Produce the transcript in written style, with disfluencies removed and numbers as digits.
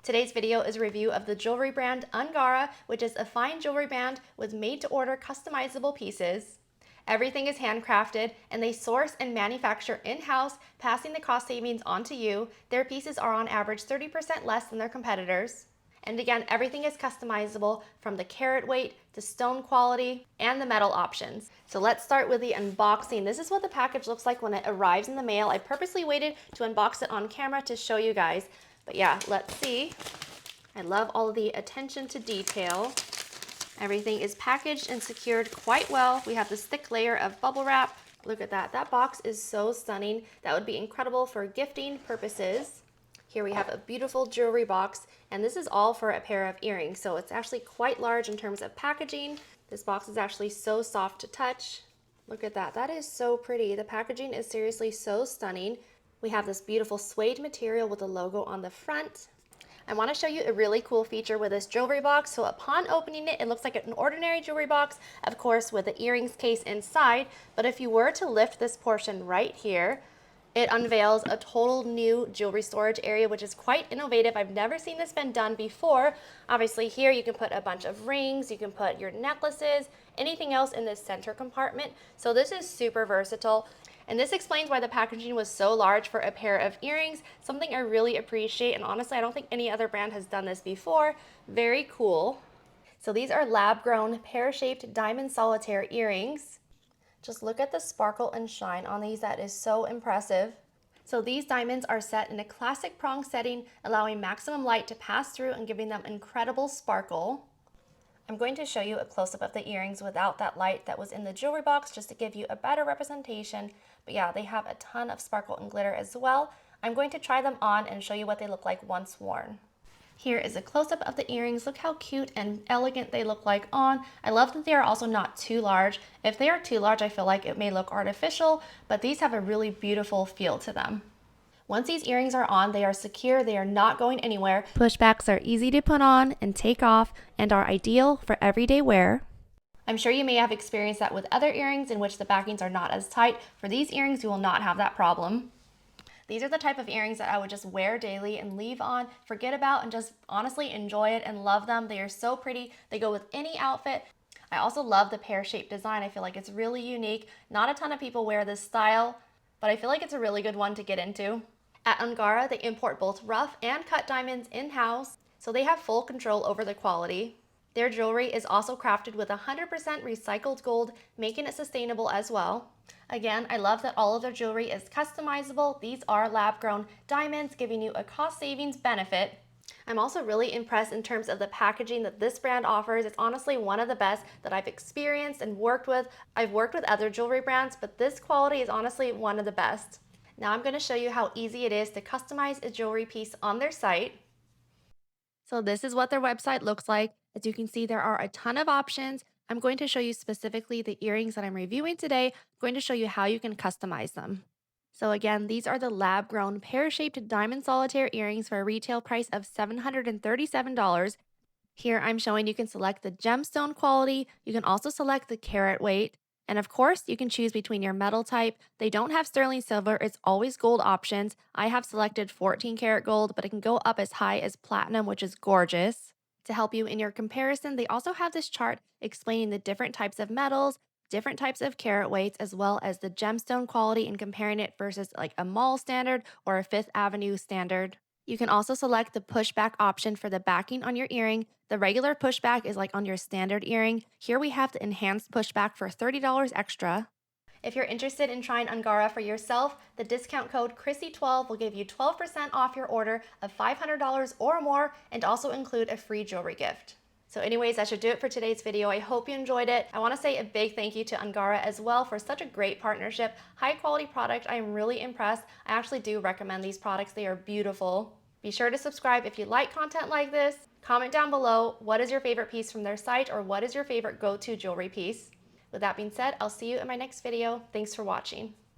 Today's video is a review of the jewelry brand Angara, which is a fine jewelry brand with made-to-order customizable pieces. Everything is handcrafted, and they source and manufacture in-house, passing the cost savings on to you. Their pieces are on average 30% less than their competitors. And again, everything is customizable from the carat weight to stone quality and the metal options. So let's start with the unboxing. This is what the package looks like when it arrives in the mail. I purposely waited to unbox it on camera to show you guys. But yeah, let's see. I love all of the attention to detail. Everything is packaged and secured quite well. We have this thick layer of bubble wrap. Look at that. That box is so stunning. That would be incredible for gifting purposes. Here we have a beautiful jewelry box, and this is all for a pair of earrings. So it's actually quite large in terms of packaging. This box is actually so soft to touch. Look at that. That is so pretty. The packaging is seriously so stunning. We have this beautiful suede material with a logo on the front. I want to show you a really cool feature with this jewelry box. So upon opening it, it looks like an ordinary jewelry box, of course, with the earrings case inside. But if you were to lift this portion right here, it unveils a total new jewelry storage area, which is quite innovative. I've never seen this been done before. Obviously here you can put a bunch of rings, you can put your necklaces, anything else in this center compartment. So this is super versatile. And this explains why the packaging was so large for a pair of earrings, something I really appreciate. And honestly, I don't think any other brand has done this before. Very cool. So these are lab-grown pear-shaped diamond solitaire earrings. Just look at the sparkle and shine on these. That is so impressive. So these diamonds are set in a classic prong setting, allowing maximum light to pass through and giving them incredible sparkle. I'm going to show you a close-up of the earrings without that light that was in the jewelry box just to give you a better representation. But yeah, they have a ton of sparkle and glitter as well. I'm going to try them on and show you what they look like once worn. Here is a close-up of the earrings. Look how cute and elegant they look like on. I love that they are also not too large. If they are too large, I feel like it may look artificial, but these have a really beautiful feel to them. Once these earrings are on, they are secure, they are not going anywhere. Pushbacks are easy to put on and take off and are ideal for everyday wear. I'm sure you may have experienced that with other earrings in which the backings are not as tight. For these earrings, you will not have that problem. These are the type of earrings that I would just wear daily and leave on, forget about, and just honestly enjoy it and love them. They are so pretty. They go with any outfit. I also love the pear-shaped design. I feel like it's really unique. Not a ton of people wear this style, but I feel like it's a really good one to get into. At Angara, they import both rough and cut diamonds in-house, so they have full control over the quality. Their jewelry is also crafted with 100% recycled gold, making it sustainable as well. Again, I love that all of their jewelry is customizable. These are lab-grown diamonds, giving you a cost savings benefit. I'm also really impressed in terms of the packaging that this brand offers. It's honestly one of the best that I've experienced and worked with. I've worked with other jewelry brands, but this quality is honestly one of the best. Now I'm going to show you how easy it is to customize a jewelry piece on their site. So this is what their website looks like. As you can see, there are a ton of options. I'm going to show you specifically the earrings that I'm reviewing today. I'm going to show you how you can customize them. So again, these are the lab-grown pear-shaped diamond solitaire earrings for a retail price of $737. Here I'm showing you can select the gemstone quality. You can also select the carat weight. And of course, you can choose between your metal type. They don't have sterling silver, it's always gold options. I have selected 14 karat gold, but it can go up as high as platinum, which is gorgeous. To help you in your comparison, they also have this chart explaining the different types of metals, different types of carat weights, as well as the gemstone quality and comparing it versus like a mall standard or a Fifth Avenue standard. You can also select the pushback option for the backing on your earring. The regular pushback is like on your standard earring. Here we have the enhanced pushback for $30 extra. If you're interested in trying Angara for yourself, the discount code Chrissy12 will give you 12% off your order of $500 or more and also include a free jewelry gift. So anyways, that should do it for today's video. I hope you enjoyed it. I want to say a big thank you to Angara as well for such a great partnership. High quality product. I am really impressed. I actually do recommend these products. They are beautiful. Be sure to subscribe if you like content like this. Comment down below what is your favorite piece from their site or what is your favorite go-to jewelry piece. With that being said, I'll see you in my next video. Thanks for watching.